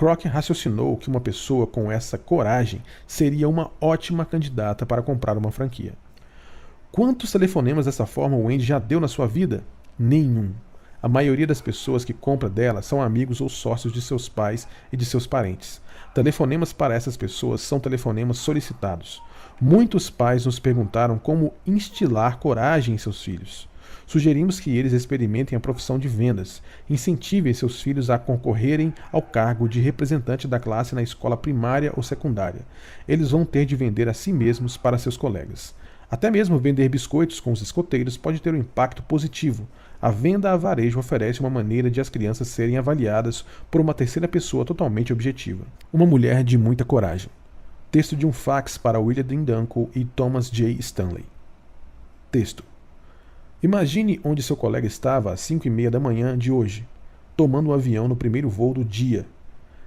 Kroc raciocinou que uma pessoa com essa coragem seria uma ótima candidata para comprar uma franquia. Quantos telefonemas dessa forma o Andy já deu na sua vida? Nenhum. A maioria das pessoas que compra dela são amigos ou sócios de seus pais e de seus parentes. Telefonemas para essas pessoas são telefonemas solicitados. Muitos pais nos perguntaram como instilar coragem em seus filhos. Sugerimos que eles experimentem a profissão de vendas, incentivem seus filhos a concorrerem ao cargo de representante da classe na escola primária ou secundária. Eles vão ter de vender a si mesmos para seus colegas. Até mesmo vender biscoitos com os escoteiros pode ter um impacto positivo. A venda a varejo oferece uma maneira de as crianças serem avaliadas por uma terceira pessoa totalmente objetiva. Uma mulher de muita coragem. Texto de um fax para William Dean Dunkel e Thomas J. Stanley. Texto. Imagine onde seu colega estava às 5h30 da manhã de hoje, tomando um avião no primeiro voo do dia.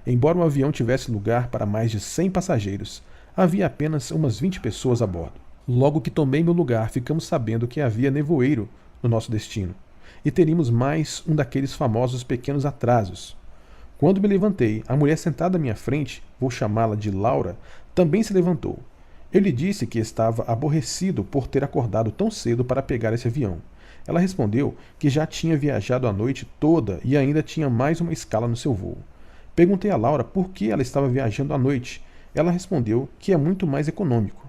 Embora o avião tivesse lugar para mais de 100 passageiros, havia apenas umas 20 pessoas a bordo. Logo que tomei meu lugar, ficamos sabendo que havia nevoeiro no nosso destino, e teríamos mais um daqueles famosos pequenos atrasos. Quando me levantei, a mulher sentada à minha frente, vou chamá-la de Laura, também se levantou. Eu lhe disse que estava aborrecido por ter acordado tão cedo para pegar esse avião. Ela respondeu que já tinha viajado a noite toda e ainda tinha mais uma escala no seu voo. Perguntei a Laura por que ela estava viajando à noite. Ela respondeu que é muito mais econômico.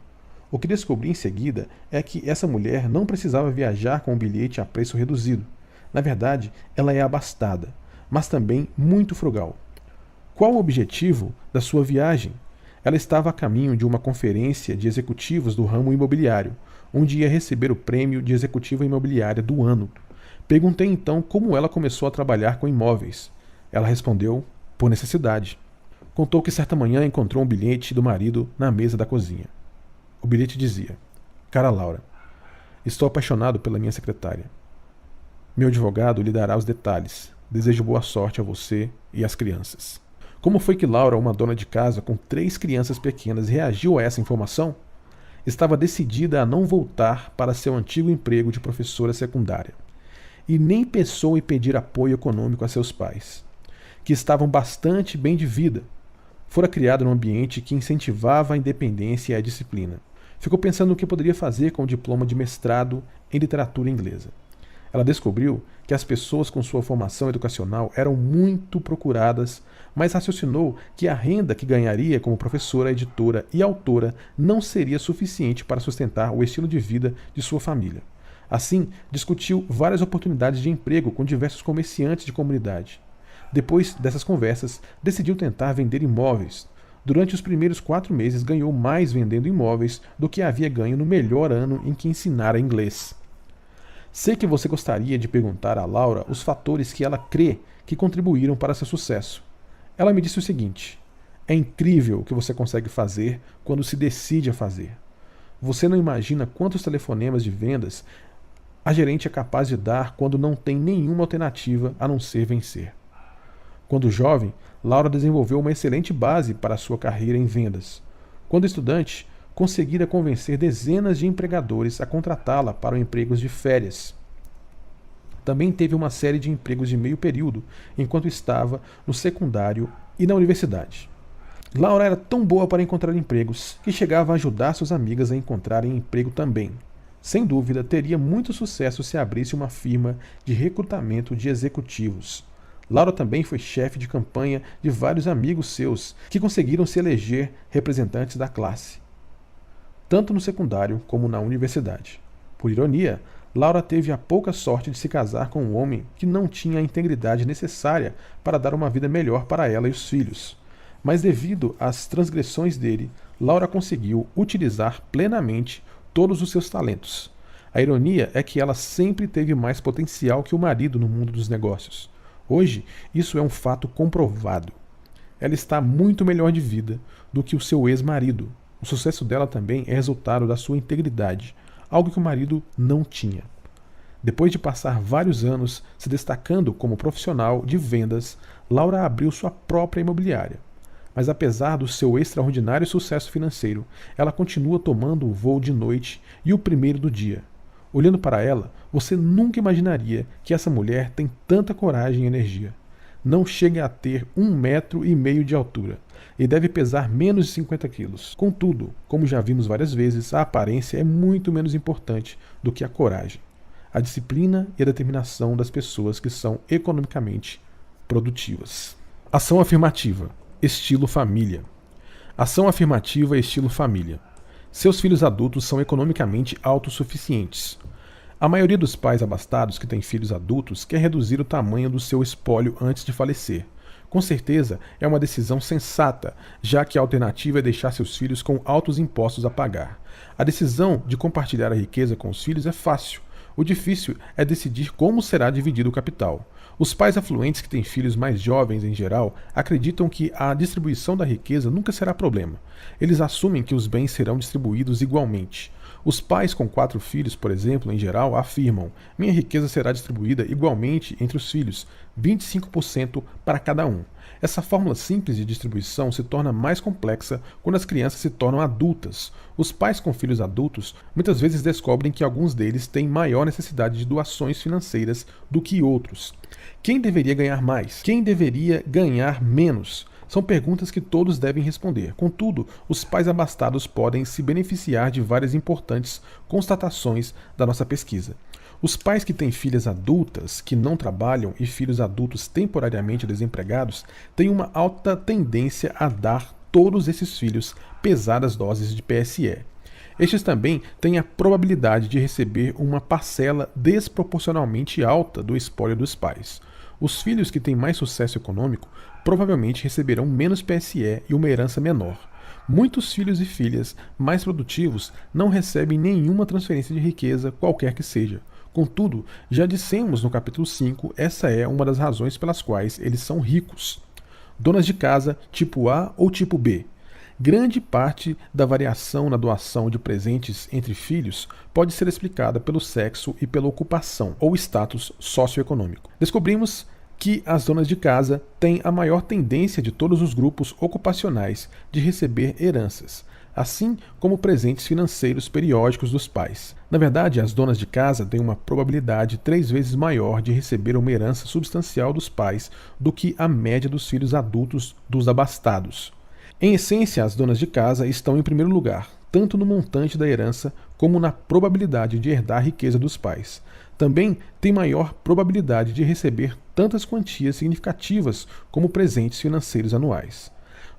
O que descobri em seguida é que essa mulher não precisava viajar com um bilhete a preço reduzido. Na verdade, ela é abastada, mas também muito frugal. Qual o objetivo da sua viagem? Ela estava a caminho de uma conferência de executivos do ramo imobiliário, onde ia receber o prêmio de executiva imobiliária do ano. Perguntei então como ela começou a trabalhar com imóveis. Ela respondeu, por necessidade. Contou que certa manhã encontrou um bilhete do marido na mesa da cozinha. O bilhete dizia: Cara Laura, estou apaixonado pela minha secretária. Meu advogado lhe dará os detalhes. Desejo boa sorte a você e às crianças. Como foi que Laura, uma dona de casa com 3 crianças pequenas, reagiu a essa informação? Estava decidida a não voltar para seu antigo emprego de professora secundária. E nem pensou em pedir apoio econômico a seus pais, que estavam bastante bem de vida. Fora criada num ambiente que incentivava a independência e a disciplina. Ficou pensando no que poderia fazer com o diploma de mestrado em literatura inglesa. Ela descobriu que as pessoas com sua formação educacional eram muito procuradas, mas raciocinou que a renda que ganharia como professora, editora e autora não seria suficiente para sustentar o estilo de vida de sua família. Assim, discutiu várias oportunidades de emprego com diversos comerciantes de comunidade. Depois dessas conversas, decidiu tentar vender imóveis. Durante os primeiros 4 meses, ganhou mais vendendo imóveis do que havia ganho no melhor ano em que ensinara inglês. Sei que você gostaria de perguntar a Laura os fatores que ela crê que contribuíram para seu sucesso. Ela me disse o seguinte: é incrível o que você consegue fazer quando se decide a fazer. Você não imagina quantos telefonemas de vendas a gerente é capaz de dar quando não tem nenhuma alternativa a não ser vencer. Quando jovem, Laura desenvolveu uma excelente base para sua carreira em vendas. Quando estudante, conseguira convencer dezenas de empregadores a contratá-la para empregos de férias. Também teve uma série de empregos de meio período enquanto estava no secundário e na universidade. Laura era tão boa para encontrar empregos que chegava a ajudar suas amigas a encontrarem emprego também. Sem dúvida, teria muito sucesso se abrisse uma firma de recrutamento de executivos. Laura também foi chefe de campanha de vários amigos seus que conseguiram se eleger representantes da classe, tanto no secundário como na universidade. Por ironia, Laura teve a pouca sorte de se casar com um homem que não tinha a integridade necessária para dar uma vida melhor para ela e os filhos. Mas devido às transgressões dele, Laura conseguiu utilizar plenamente todos os seus talentos. A ironia é que ela sempre teve mais potencial que o marido no mundo dos negócios. Hoje, isso é um fato comprovado. Ela está muito melhor de vida do que o seu ex-marido. O sucesso dela também é resultado da sua integridade, algo que o marido não tinha. Depois de passar vários anos se destacando como profissional de vendas, Laura abriu sua própria imobiliária. Mas apesar do seu extraordinário sucesso financeiro, ela continua tomando o voo de noite e o primeiro do dia. Olhando para ela, você nunca imaginaria que essa mulher tem tanta coragem e energia. não chegue a ter 1,5 m de altura e deve pesar menos de 50 quilos. Contudo, como já vimos várias vezes, a aparência é muito menos importante do que a coragem, a disciplina e a determinação das pessoas que são economicamente produtivas. Ação afirmativa, estilo família. Ação afirmativa estilo família. Seus filhos adultos são economicamente autossuficientes. A maioria dos pais abastados que têm filhos adultos quer reduzir o tamanho do seu espólio antes de falecer. Com certeza, é uma decisão sensata, já que a alternativa é deixar seus filhos com altos impostos a pagar. A decisão de compartilhar a riqueza com os filhos é fácil. O difícil é decidir como será dividido o capital. Os pais afluentes que têm filhos mais jovens em geral acreditam que a distribuição da riqueza nunca será problema. Eles assumem que os bens serão distribuídos igualmente. Os pais com 4 filhos, por exemplo, em geral, afirmam: minha riqueza será distribuída igualmente entre os filhos, 25% para cada um. Essa fórmula simples de distribuição se torna mais complexa quando as crianças se tornam adultas. Os pais com filhos adultos muitas vezes descobrem que alguns deles têm maior necessidade de doações financeiras do que outros. Quem deveria ganhar mais? Quem deveria ganhar menos? São perguntas que todos devem responder. Contudo, os pais abastados podem se beneficiar de várias importantes constatações da nossa pesquisa. Os pais que têm filhas adultas que não trabalham e filhos adultos temporariamente desempregados têm uma alta tendência a dar todos esses filhos pesadas doses de PSE. Estes também têm a probabilidade de receber uma parcela desproporcionalmente alta do espólio dos pais. Os filhos que têm mais sucesso econômico provavelmente receberão menos PSE e uma herança menor. Muitos filhos e filhas mais produtivos não recebem nenhuma transferência de riqueza, qualquer que seja. Contudo, já dissemos no capítulo 5, essa é uma das razões pelas quais eles são ricos. Donas de casa tipo A ou tipo B. Grande parte da variação na doação de presentes entre filhos pode ser explicada pelo sexo e pela ocupação ou status socioeconômico. Descobrimos que as donas de casa têm a maior tendência de todos os grupos ocupacionais de receber heranças, assim como presentes financeiros periódicos dos pais. Na verdade, as donas de casa têm uma probabilidade 3 vezes maior de receber uma herança substancial dos pais do que a média dos filhos adultos dos abastados. Em essência, as donas de casa estão em primeiro lugar, tanto no montante da herança como na probabilidade de herdar a riqueza dos pais. Também tem maior probabilidade de receber tantas quantias significativas como presentes financeiros anuais.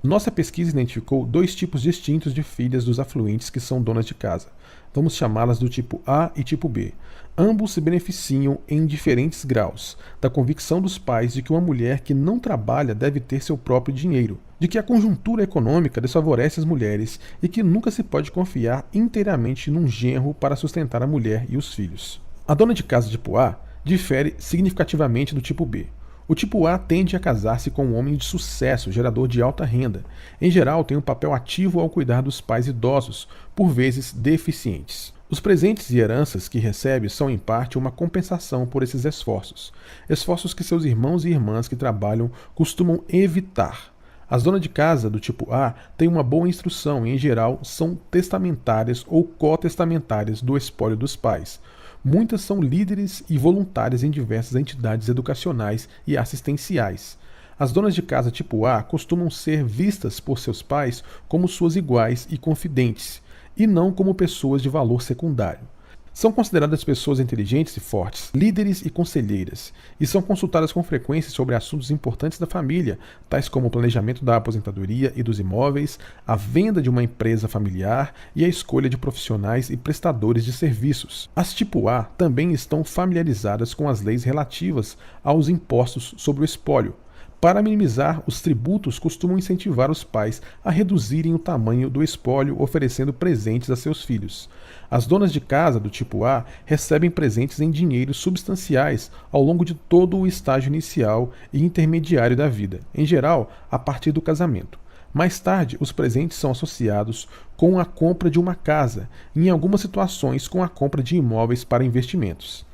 Nossa pesquisa identificou 2 tipos distintos de filhas dos afluentes que são donas de casa. Vamos chamá-las do tipo A e tipo B. Ambos se beneficiam em diferentes graus da convicção dos pais de que uma mulher que não trabalha deve ter seu próprio dinheiro, de que a conjuntura econômica desfavorece as mulheres e que nunca se pode confiar inteiramente num genro para sustentar a mulher e os filhos. A dona de casa tipo A difere significativamente do tipo B. O tipo A tende a casar-se com um homem de sucesso, gerador de alta renda. Em geral, tem um papel ativo ao cuidar dos pais idosos, por vezes deficientes. Os presentes e heranças que recebe são, em parte, uma compensação por esses esforços. Esforços que seus irmãos e irmãs que trabalham costumam evitar. As donas de casa do tipo A têm uma boa instrução e, em geral, são testamentárias ou cotestamentárias do espólio dos pais. Muitas são líderes e voluntárias em diversas entidades educacionais e assistenciais. As donas de casa tipo A costumam ser vistas por seus pais como suas iguais e confidentes, e não como pessoas de valor secundário. São consideradas pessoas inteligentes e fortes, líderes e conselheiras, e são consultadas com frequência sobre assuntos importantes da família, tais como o planejamento da aposentadoria e dos imóveis, a venda de uma empresa familiar e a escolha de profissionais e prestadores de serviços. As tipo A também estão familiarizadas com as leis relativas aos impostos sobre o espólio. Para minimizar os tributos, costumam incentivar os pais a reduzirem o tamanho do espólio, oferecendo presentes a seus filhos. As donas de casa do tipo A recebem presentes em dinheiro substanciais ao longo de todo o estágio inicial e intermediário da vida, em geral, a partir do casamento. Mais tarde, os presentes são associados com a compra de uma casa e, em algumas situações, com a compra de imóveis para investimentos.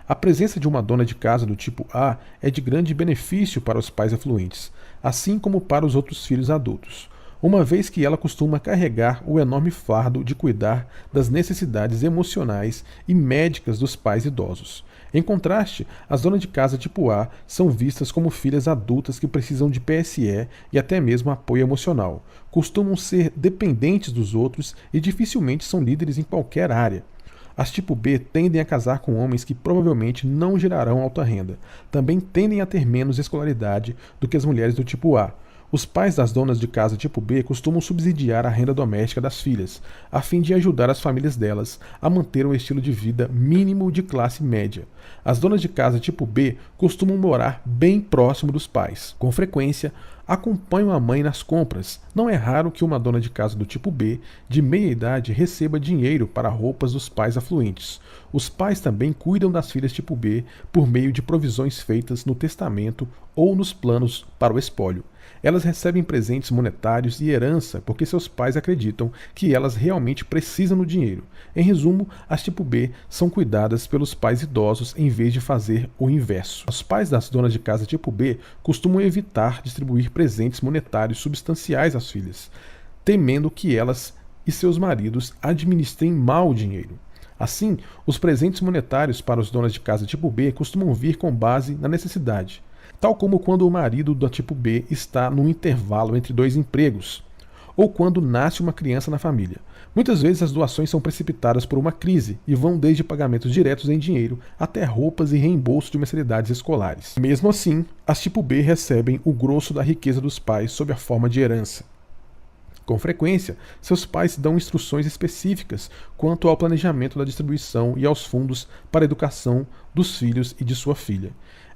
A presença de uma dona de casa do tipo A é de grande benefício para os pais afluentes, assim como para os outros filhos adultos. uma vez que ela costuma carregar o enorme fardo de cuidar das necessidades emocionais e médicas dos pais idosos. Em contraste, as donas de casa tipo A são vistas como filhas adultas que precisam de PSE e até mesmo apoio emocional. Costumam ser dependentes dos outros e dificilmente são líderes em qualquer área. As tipo B tendem a casar com homens que provavelmente não gerarão alta renda. Também tendem a ter menos escolaridade do que as mulheres do tipo A. Os pais das donas de casa tipo B costumam subsidiar a renda doméstica das filhas, a fim de ajudar as famílias delas a manter um estilo de vida mínimo de classe média. As donas de casa tipo B costumam morar bem próximo dos pais. Com frequência, acompanham a mãe nas compras. Não é raro que uma dona de casa do tipo B, de meia idade, receba dinheiro para roupas dos pais afluentes. Os pais também cuidam das filhas tipo B por meio de provisões feitas no testamento ou nos planos para o espólio. Elas recebem presentes monetários e herança porque seus pais acreditam que elas realmente precisam do dinheiro. Em resumo, as tipo B são cuidadas pelos pais idosos em vez de fazer o inverso. Os pais das donas de casa tipo B costumam evitar distribuir presentes monetários substanciais às filhas, temendo que elas e seus maridos administrem mal o dinheiro. Assim, os presentes monetários para as donas de casa tipo B costumam vir com base na necessidade, tal como quando o marido da tipo B está num intervalo entre dois empregos, ou quando nasce uma criança na família. Muitas vezes as doações são precipitadas por uma crise e vão desde pagamentos diretos em dinheiro até roupas e reembolso de mensalidades escolares. Mesmo assim, as tipo B recebem o grosso da riqueza dos pais sob a forma de herança. Com frequência, seus pais dão instruções específicas quanto ao planejamento da distribuição e aos fundos para a educação dos filhos e de sua filha.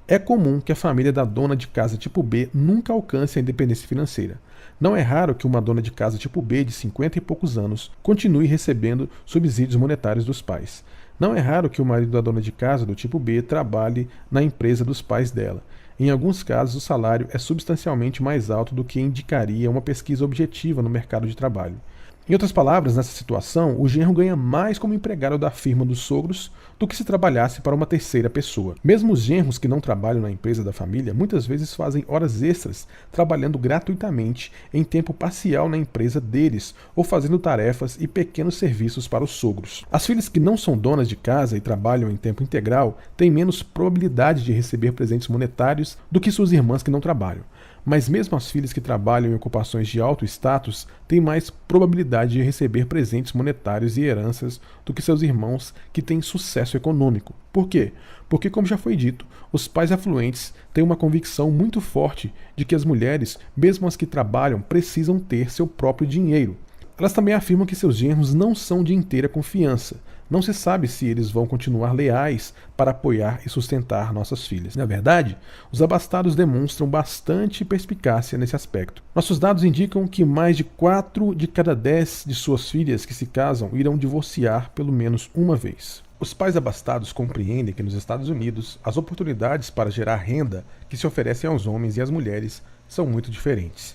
É comum que a família da dona de casa tipo B nunca alcance a independência financeira. Não é raro que uma dona de casa tipo B de 50 e poucos anos continue recebendo subsídios monetários dos pais. Não é raro que o marido da dona de casa do tipo B trabalhe na empresa dos pais dela. Em alguns casos, o salário é substancialmente mais alto do que indicaria uma pesquisa objetiva no mercado de trabalho. Em outras palavras, nessa situação, o genro ganha mais como empregado da firma dos sogros do que se trabalhasse para uma terceira pessoa. Mesmo os genros que não trabalham na empresa da família muitas vezes fazem horas extras trabalhando gratuitamente em tempo parcial na empresa deles ou fazendo tarefas e pequenos serviços para os sogros. As filhas que não são donas de casa e trabalham em tempo integral têm menos probabilidade de receber presentes monetários do que suas irmãs que não trabalham. Mas mesmo as filhas que trabalham em ocupações de alto status têm mais probabilidade de receber presentes monetários e heranças do que seus irmãos que têm sucesso econômico. Por quê? Porque, como já foi dito, os pais afluentes têm uma convicção muito forte de que as mulheres, mesmo as que trabalham, precisam ter seu próprio dinheiro. Elas também afirmam que seus genros não são de inteira confiança. Não se sabe se eles vão continuar leais para apoiar e sustentar nossas filhas. Na verdade, os abastados demonstram bastante perspicácia nesse aspecto. Nossos dados indicam que mais de 4 de cada 10 de suas filhas que se casam irão divorciar pelo menos uma vez. Os pais abastados compreendem que nos Estados Unidos as oportunidades para gerar renda que se oferecem aos homens e às mulheres são muito diferentes.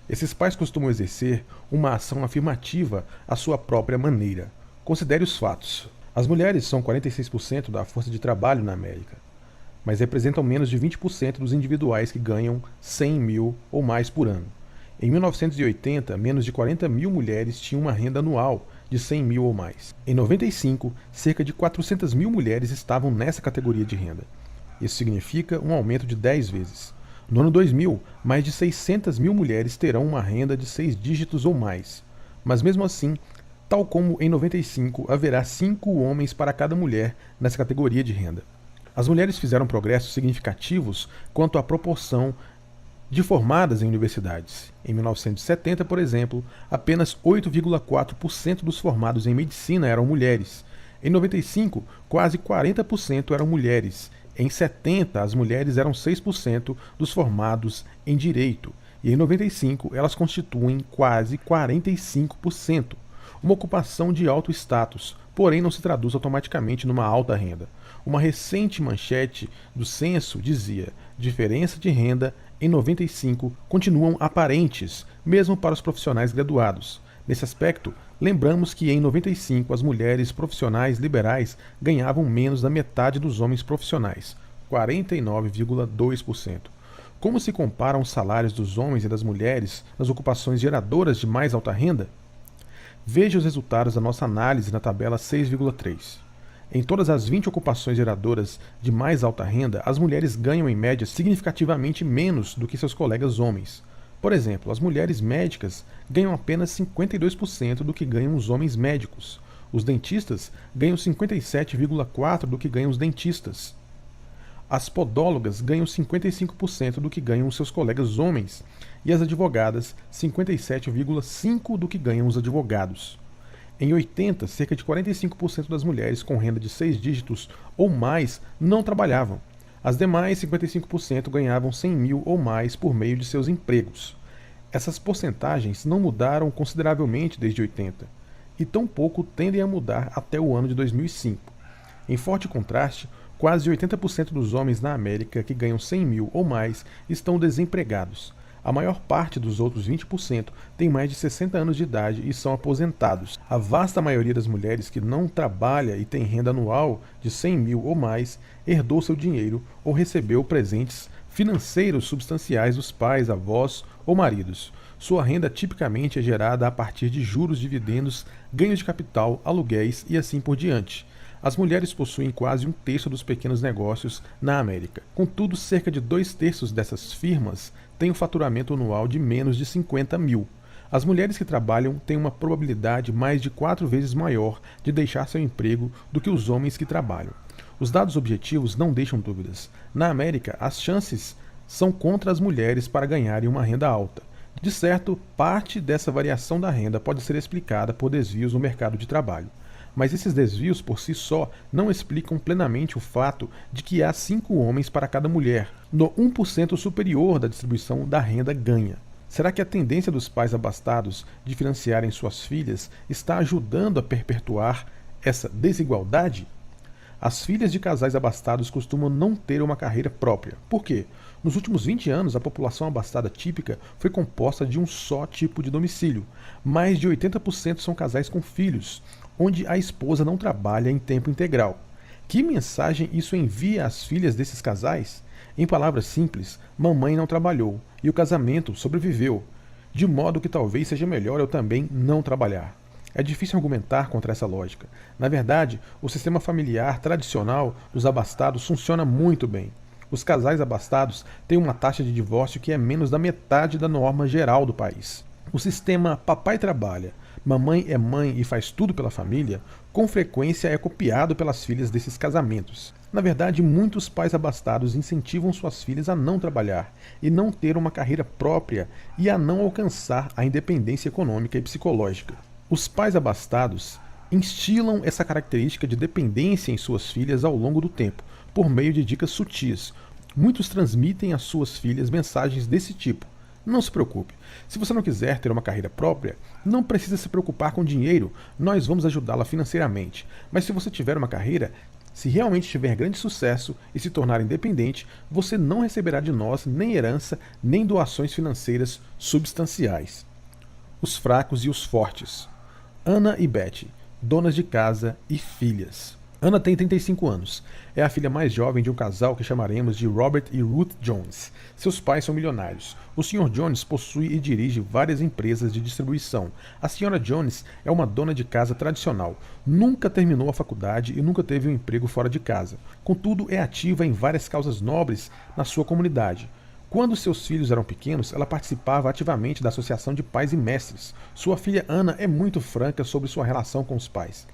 Esses pais costumam exercer uma ação afirmativa à sua própria maneira. Considere os fatos. As mulheres são 46% da força de trabalho na América, mas representam menos de 20% dos individuais que ganham 100 mil ou mais por ano. Em 1980, menos de 40 mil mulheres tinham uma renda anual de 100 mil ou mais. Em 95, cerca de 400 mil mulheres estavam nessa categoria de renda. Isso significa um aumento de 10 vezes. No ano 2000, mais de 600 mil mulheres terão uma renda de 6 dígitos ou mais. Mas mesmo assim, tal como em 95, haverá 5 homens para cada mulher nessa categoria de renda. As mulheres fizeram progressos significativos quanto à proporção de formadas em universidades. Em 1970, por exemplo, apenas 8,4% dos formados em medicina eram mulheres. Em 95, quase 40% eram mulheres. Em 70, as mulheres eram 6% dos formados em direito. E em 95, elas constituem quase 45%. Uma ocupação de alto status, porém não se traduz automaticamente numa alta renda. Uma recente manchete do censo dizia: diferença de renda em 95 continuam aparentes, mesmo para os profissionais graduados. Nesse aspecto, lembramos que em 95 as mulheres profissionais liberais ganhavam menos da metade dos homens profissionais, 49,2%. Como se comparam os salários dos homens e das mulheres nas ocupações geradoras de mais alta renda? Veja os resultados da nossa análise na tabela 6,3. Em todas as 20 ocupações geradoras de mais alta renda, as mulheres ganham em média significativamente menos do que seus colegas homens. Por exemplo, as mulheres médicas ganham apenas 52% do que ganham os homens médicos. Os dentistas ganham 57,4% do que ganham os dentistas. As podólogas ganham 55% do que ganham os seus colegas homens. E as advogadas, 57,5% do que ganham os advogados. Em 80, cerca de 45% das mulheres com renda de 6 dígitos ou mais não trabalhavam. As demais, 55%, ganhavam 100 mil ou mais por meio de seus empregos. Essas porcentagens não mudaram consideravelmente desde 80, e tampouco tendem a mudar até o ano de 2005. Em forte contraste, quase 80% dos homens na América que ganham 100 mil ou mais estão desempregados. A maior parte dos outros 20% tem mais de 60 anos de idade e são aposentados. A vasta maioria das mulheres que não trabalha e tem renda anual de 100 mil ou mais herdou seu dinheiro ou recebeu presentes financeiros substanciais dos pais, avós ou maridos. Sua renda tipicamente é gerada a partir de juros, dividendos, ganhos de capital, aluguéis e assim por diante. As mulheres possuem quase um terço dos pequenos negócios na América. Contudo, cerca de 2/3 dessas firmas têm um faturamento anual de menos de 50 mil. As mulheres que trabalham têm uma probabilidade mais de 4 vezes maior de deixar seu emprego do que os homens que trabalham. Os dados objetivos não deixam dúvidas. Na América, as chances são contra as mulheres para ganharem uma renda alta. De certo, parte dessa variação da renda pode ser explicada por desvios no mercado de trabalho. Mas esses desvios por si só não explicam plenamente o fato de que há 5 homens para cada mulher. No 1% superior da distribuição da renda ganha. Será que a tendência dos pais abastados de financiarem suas filhas está ajudando a perpetuar essa desigualdade? As filhas de casais abastados costumam não ter uma carreira própria. Por quê? Nos últimos 20 anos, a população abastada típica foi composta de um só tipo de domicílio. Mais de 80% são casais com filhos, onde a esposa não trabalha em tempo integral. Que mensagem isso envia às filhas desses casais? Em palavras simples, mamãe não trabalhou e o casamento sobreviveu, de modo que talvez seja melhor eu também não trabalhar. É difícil argumentar contra essa lógica. Na verdade, o sistema familiar tradicional dos abastados funciona muito bem. Os casais abastados têm uma taxa de divórcio que é menos da metade da norma geral do país. O sistema papai trabalha, mamãe é mãe e faz tudo pela família, com frequência é copiado pelas filhas desses casamentos. Na verdade, muitos pais abastados incentivam suas filhas a não trabalhar e não ter uma carreira própria e a não alcançar a independência econômica e psicológica. Os pais abastados instilam essa característica de dependência em suas filhas ao longo do tempo, por meio de dicas sutis. Muitos transmitem às suas filhas mensagens desse tipo. Não se preocupe. Se você não quiser ter uma carreira própria, não precisa se preocupar com dinheiro, nós vamos ajudá-la financeiramente. Mas se você tiver uma carreira, se realmente tiver grande sucesso e se tornar independente, você não receberá de nós nem herança, nem doações financeiras substanciais. Os fracos e os fortes. Ana e Betty, donas de casa e filhas. Ana tem 35 anos. É a filha mais jovem de um casal que chamaremos de Robert e Ruth Jones. Seus pais são milionários. O Sr. Jones possui e dirige várias empresas de distribuição. A Sra. Jones é uma dona de casa tradicional. Nunca terminou a faculdade e nunca teve um emprego fora de casa. Contudo, é ativa em várias causas nobres na sua comunidade. Quando seus filhos eram pequenos, ela participava ativamente da Associação de Pais e Mestres. Sua filha Ana é muito franca sobre sua relação com os pais.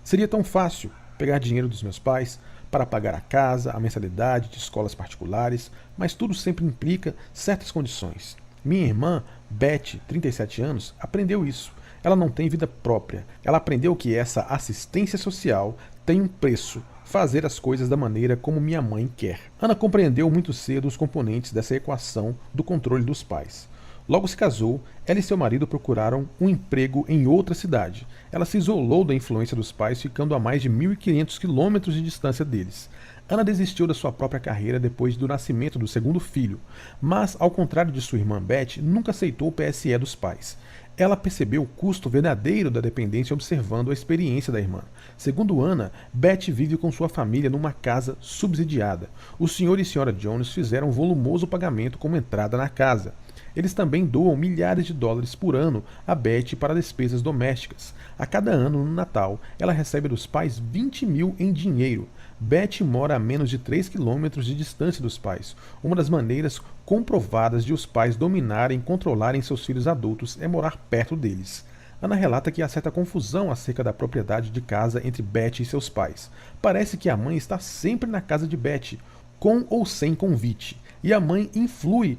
Seria tão fácil pegar dinheiro dos meus pais para pagar a casa, a mensalidade de escolas particulares, mas tudo sempre implica certas condições. Minha irmã, Betty, 37 anos, aprendeu isso. Ela não tem vida própria. Ela aprendeu que essa assistência social tem um preço. Fazer as coisas da maneira como minha mãe quer. Ana compreendeu muito cedo os componentes dessa equação do controle dos pais. Logo se casou, ela e seu marido procuraram um emprego em outra cidade. Ela se isolou da influência dos pais, ficando a mais de 1.500 quilômetros de distância deles. Ana desistiu da sua própria carreira depois do nascimento do segundo filho, mas, ao contrário de sua irmã Betty, nunca aceitou o PSE dos pais. Ela percebeu o custo verdadeiro da dependência observando a experiência da irmã. Segundo Anna, Beth vive com sua família numa casa subsidiada. O Sr. e Sra. Jones fizeram um volumoso pagamento como entrada na casa. Eles também doam milhares de dólares por ano a Beth para despesas domésticas. A cada ano, no Natal, ela recebe dos pais 20 mil em dinheiro. Beth mora a menos de 3 quilômetros de distância dos pais. Uma das maneiras comprovadas de os pais dominarem e controlarem seus filhos adultos é morar perto deles. Ana relata que há certa confusão acerca da propriedade de casa entre Beth e seus pais. Parece que a mãe está sempre na casa de Beth, com ou sem convite, e a mãe influi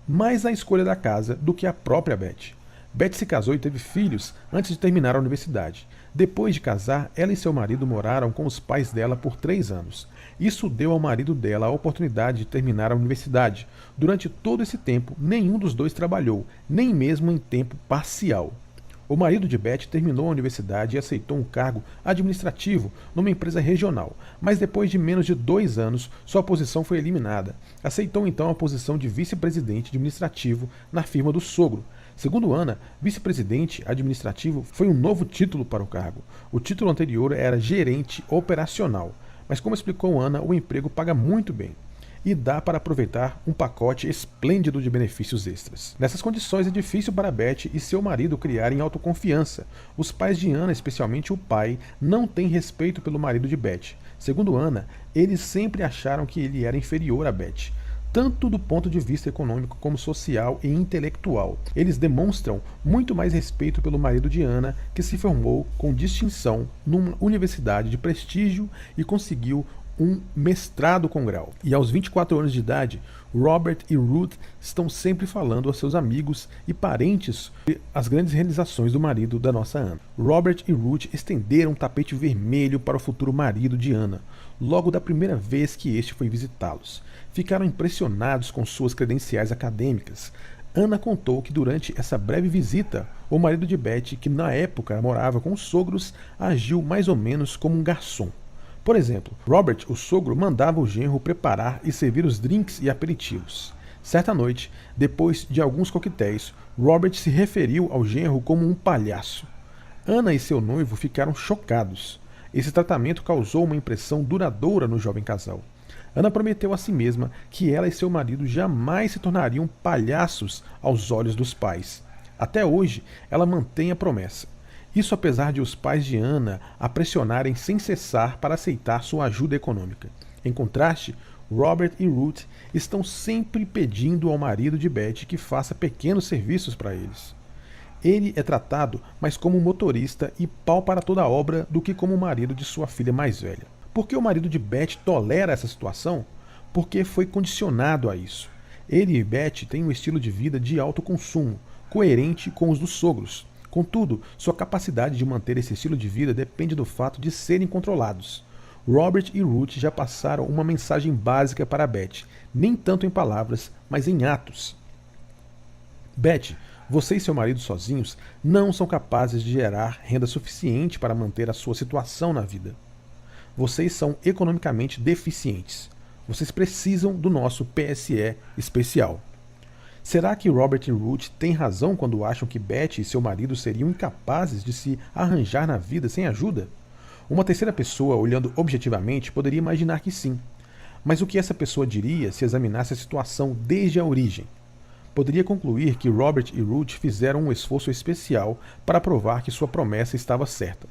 mais na escolha da casa do que a própria Beth. Beth se casou e teve filhos antes de terminar a universidade. Depois de casar, ela e seu marido moraram com os pais dela por 3 anos. Isso deu ao marido dela a oportunidade de terminar a universidade. Durante todo esse tempo, nenhum dos dois trabalhou, nem mesmo em tempo parcial. O marido de Beth terminou a universidade e aceitou um cargo administrativo numa empresa regional, mas depois de menos de 2 anos, sua posição foi eliminada. Aceitou então a posição de vice-presidente administrativo na firma do sogro. Segundo Anna, vice-presidente administrativo foi um novo título para o cargo. O título anterior era gerente operacional, mas como explicou Anna, o emprego paga muito bem e dá para aproveitar um pacote esplêndido de benefícios extras. Nessas condições é difícil para Beth e seu marido criarem autoconfiança. Os pais de Anna, especialmente o pai, não têm respeito pelo marido de Beth. Segundo Anna, eles sempre acharam que ele era inferior a Beth, tanto do ponto de vista econômico como social e intelectual. Eles demonstram muito mais respeito pelo marido de Anna, que se formou com distinção numa universidade de prestígio e conseguiu um mestrado com grau. E aos 24 anos de idade, Robert e Ruth estão sempre falando aos seus amigos e parentes as grandes realizações do marido da nossa Anna. Robert e Ruth estenderam um tapete vermelho para o futuro marido de Anna, logo da primeira vez que este foi visitá-los. Ficaram impressionados com suas credenciais acadêmicas. Anna contou que durante essa breve visita, o marido de Beth, que na época morava com os sogros, agiu mais ou menos como um garçom. Por exemplo, Robert, o sogro, mandava o genro preparar e servir os drinks e aperitivos. Certa noite, depois de alguns coquetéis, Robert se referiu ao genro como um palhaço. Anna e seu noivo ficaram chocados. Esse tratamento causou uma impressão duradoura no jovem casal. Anna prometeu a si mesma que ela e seu marido jamais se tornariam palhaços aos olhos dos pais. Até hoje, ela mantém a promessa. Isso apesar de os pais de Anna a pressionarem sem cessar para aceitar sua ajuda econômica. Em contraste, Robert e Ruth estão sempre pedindo ao marido de Beth que faça pequenos serviços para eles. Ele é tratado mais como um motorista e pau para toda a obra do que como o marido de sua filha mais velha. Por que o marido de Beth tolera essa situação? Porque foi condicionado a isso. Ele e Beth têm um estilo de vida de alto consumo, coerente com os dos sogros. Contudo, sua capacidade de manter esse estilo de vida depende do fato de serem controlados. Robert e Ruth já passaram uma mensagem básica para Beth, nem tanto em palavras, mas em atos. Beth, você e seu marido sozinhos não são capazes de gerar renda suficiente para manter a sua situação na vida. Vocês são economicamente deficientes. Vocês precisam do nosso PSE especial. Será que Robert e Ruth têm razão quando acham que Beth e seu marido seriam incapazes de se arranjar na vida sem ajuda? Uma terceira pessoa, olhando objetivamente, poderia imaginar que sim. Mas o que essa pessoa diria se examinasse a situação desde a origem? Poderia concluir que Robert e Ruth fizeram um esforço especial para provar que sua promessa estava certa.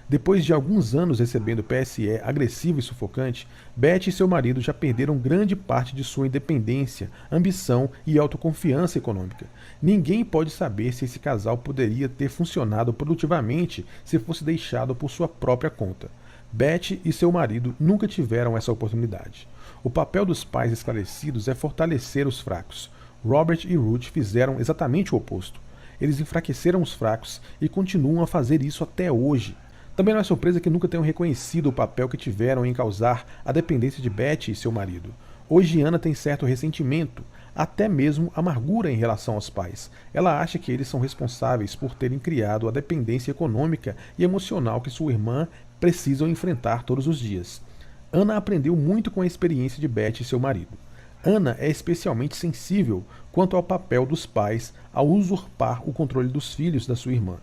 Depois de alguns anos recebendo PSE agressivo e sufocante, Beth e seu marido já perderam grande parte de sua independência, ambição e autoconfiança econômica. Ninguém pode saber se esse casal poderia ter funcionado produtivamente se fosse deixado por sua própria conta. Beth e seu marido nunca tiveram essa oportunidade. O papel dos pais esclarecidos é fortalecer os fracos. Robert e Ruth fizeram exatamente o oposto. Eles enfraqueceram os fracos e continuam a fazer isso até hoje. Também não é surpresa que nunca tenham reconhecido o papel que tiveram em causar a dependência de Beth e seu marido. Hoje Anna tem certo ressentimento, até mesmo amargura em relação aos pais. Ela acha que eles são responsáveis por terem criado a dependência econômica e emocional que sua irmã precisam enfrentar todos os dias. Anna aprendeu muito com a experiência de Beth e seu marido. Ana é especialmente sensível quanto ao papel dos pais ao usurpar o controle dos filhos da sua irmã.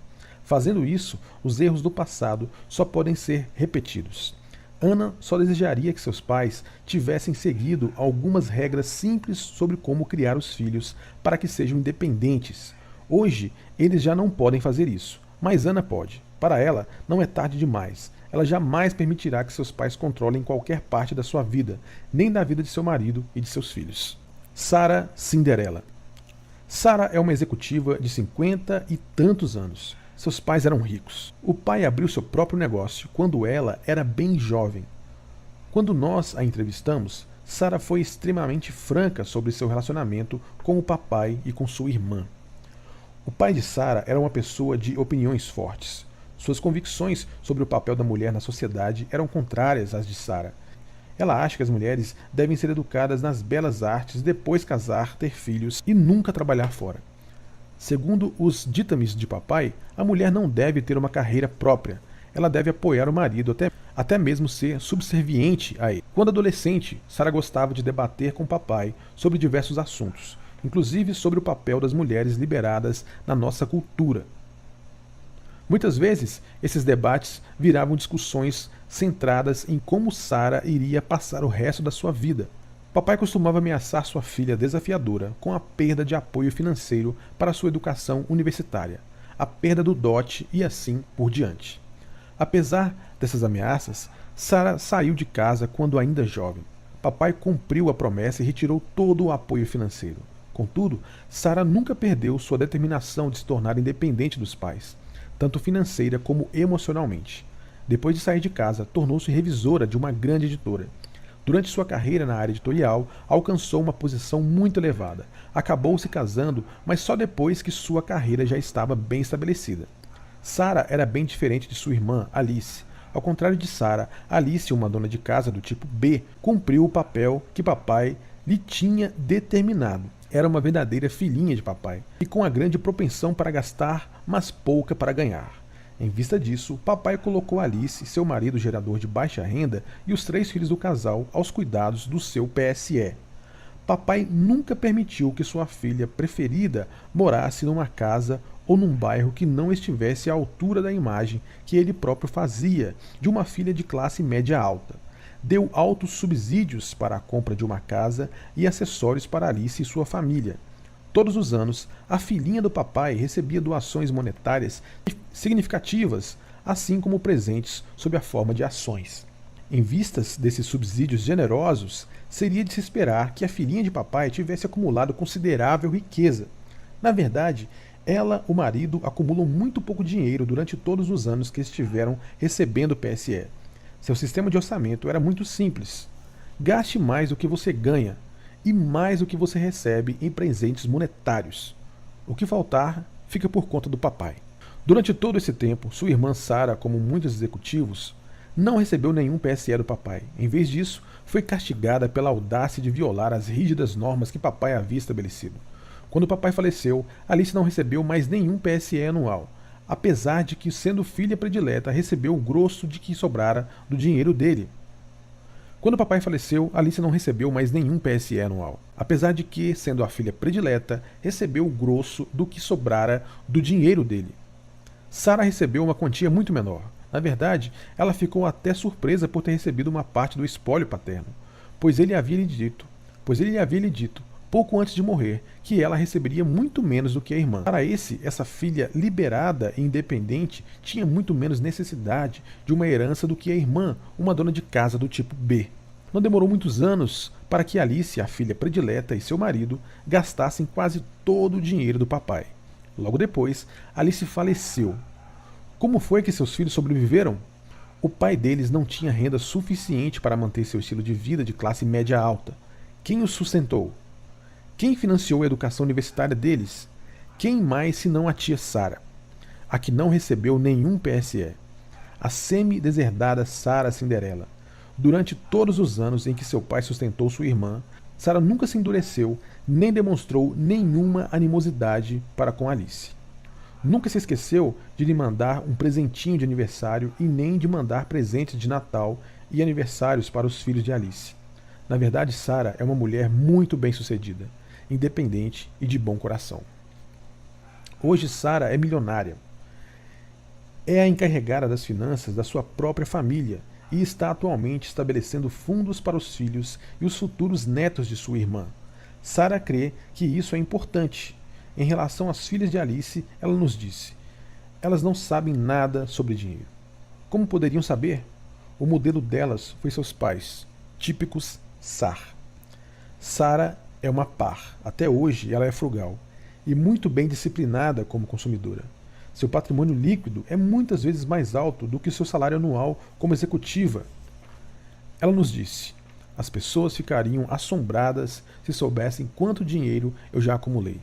Fazendo isso, os erros do passado só podem ser repetidos. Ana só desejaria que seus pais tivessem seguido algumas regras simples sobre como criar os filhos para que sejam independentes. Hoje, eles já não podem fazer isso, mas Ana pode. Para ela, não é tarde demais. Ela jamais permitirá que seus pais controlem qualquer parte da sua vida, nem da vida de seu marido e de seus filhos. Sarah Cinderella. Sarah é uma executiva de 50 e tantos anos. Seus pais eram ricos. O pai abriu seu próprio negócio quando ela era bem jovem. Quando nós a entrevistamos, Sarah foi extremamente franca sobre seu relacionamento com o papai e com sua irmã. O pai de Sarah era uma pessoa de opiniões fortes. Suas convicções sobre o papel da mulher na sociedade eram contrárias às de Sarah. Ela acha que as mulheres devem ser educadas nas belas artes, depois casar, ter filhos e nunca trabalhar fora. Segundo os ditames de papai, a mulher não deve ter uma carreira própria. Ela deve apoiar o marido, até mesmo ser subserviente a ele. Quando adolescente, Sarah gostava de debater com o papai sobre diversos assuntos, inclusive sobre o papel das mulheres liberadas na nossa cultura. Muitas vezes, esses debates viravam discussões centradas em como Sarah iria passar o resto da sua vida. Papai costumava ameaçar sua filha desafiadora com a perda de apoio financeiro para sua educação universitária, a perda do dote e assim por diante. Apesar dessas ameaças, Sarah saiu de casa quando ainda jovem. Papai cumpriu a promessa e retirou todo o apoio financeiro. Contudo, Sarah nunca perdeu sua determinação de se tornar independente dos pais, tanto financeira como emocionalmente. Depois de sair de casa, tornou-se revisora de uma grande editora. Durante sua carreira na área editorial, alcançou uma posição muito elevada. Acabou se casando, mas só depois que sua carreira já estava bem estabelecida. Sarah era bem diferente de sua irmã, Alice. Ao contrário de Sarah, Alice, uma dona de casa do tipo B, cumpriu o papel que papai lhe tinha determinado. Era uma verdadeira filhinha de papai, e com a grande propensão para gastar, mas pouca para ganhar. Em vista disso, papai colocou Alice, seu marido gerador de baixa renda, e os 3 filhos do casal aos cuidados do seu PSE. Papai nunca permitiu que sua filha preferida morasse numa casa ou num bairro que não estivesse à altura da imagem que ele próprio fazia de uma filha de classe média alta. Deu altos subsídios para a compra de uma casa e acessórios para Alice e sua família. Todos os anos, a filhinha do papai recebia doações monetárias significativas, assim como presentes sob a forma de ações. Em vistas desses subsídios generosos, seria de se esperar que a filhinha de papai tivesse acumulado considerável riqueza. Na verdade, ela e o marido acumulam muito pouco dinheiro durante todos os anos que estiveram recebendo o PSE. Seu sistema de orçamento era muito simples. Gaste mais do que você ganha e mais do que você recebe em presentes monetários. O que faltar fica por conta do papai. Durante todo esse tempo, sua irmã Sarah, como muitos executivos, não recebeu nenhum PSE do papai. Em vez disso, foi castigada pela audácia de violar as rígidas normas que papai havia estabelecido. Quando o papai faleceu, Alice não recebeu mais nenhum PSE anual, apesar de que, sendo filha predileta, recebeu o grosso de que sobrara do dinheiro dele. Quando o papai faleceu, Alice não recebeu mais nenhum PSE anual, apesar de que, sendo a filha predileta, recebeu o grosso do que sobrara do dinheiro dele. Sarah recebeu uma quantia muito menor. Na verdade, ela ficou até surpresa por ter recebido uma parte do espólio paterno, pois ele lhe havia lhe dito, pouco antes de morrer, que ela receberia muito menos do que a irmã. Para essa filha liberada e independente tinha muito menos necessidade de uma herança do que a irmã, uma dona de casa do tipo B. Não demorou muitos anos para que Alice, a filha predileta, e seu marido gastassem quase todo o dinheiro do papai. Logo depois, Alice faleceu. Como foi que seus filhos sobreviveram? O pai deles não tinha renda suficiente para manter seu estilo de vida de classe média alta. Quem os sustentou? Quem financiou a educação universitária deles? Quem mais senão a tia Sarah, a que não recebeu nenhum PSE? A semi-deserdada Sarah Cinderella. Durante todos os anos em que seu pai sustentou sua irmã, Sarah nunca se endureceu, nem demonstrou nenhuma animosidade para com Alice. Nunca se esqueceu de lhe mandar um presentinho de aniversário e nem de mandar presentes de Natal e aniversários para os filhos de Alice. Na verdade, Sara é uma mulher muito bem-sucedida, independente e de bom coração. Hoje, Sara é milionária. É a encarregada das finanças da sua própria família e está atualmente estabelecendo fundos para os filhos e os futuros netos de sua irmã. Sara crê que isso é importante. Em relação às filhas de Alice, ela nos disse: elas não sabem nada sobre dinheiro. Como poderiam saber? O modelo delas foi seus pais, típicos SAR. Sara é uma par. Até hoje ela é frugal e muito bem disciplinada como consumidora. Seu patrimônio líquido é muitas vezes mais alto do que seu salário anual como executiva. Ela nos disse: as pessoas ficariam assombradas se soubessem quanto dinheiro eu já acumulei.